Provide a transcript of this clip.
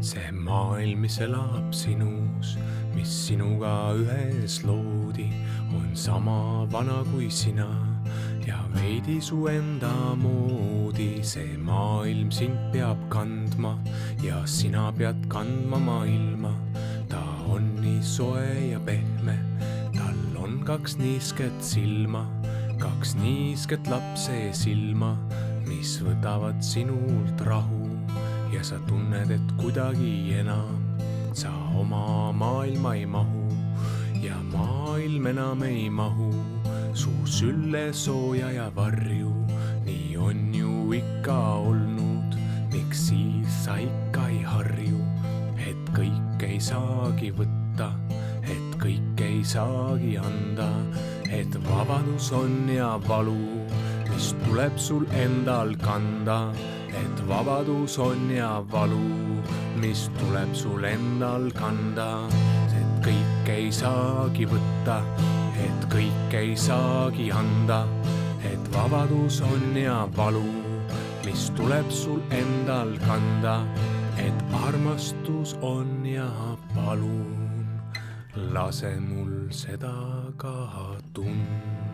See maailm, mis elab sinus, mis sinuga ühes loodi, on sama vana kui sina ja veidi su enda moodi. See maailm sind peab kandma ja sina pead kandma maailma. Ta on nii soe ja pehme, tal on kaks niisket silma, kaks niisket lapse silma, mis võtavad sinult rahu. Ja sa tunned, et kuidagi enam sa oma maailma ei mahu ja maailm enam ei mahu su sülle sooja ja varju. Nii on ju ikka olnud, miks siis sa ikka ei harju, et kõik ei saagi võtta, et kõik ei saagi anda, et vabadus on ja valu, mis tuleb sul endal kanda. Et vabadus on ja valu, mis tuleb sul endal kanda. Et kõik ei saagi võtta, et kõik ei saagi anda. Et vabadus on ja valu, mis tuleb sul endal kanda. Et armastus on ja palun, lase mul seda ka tunda.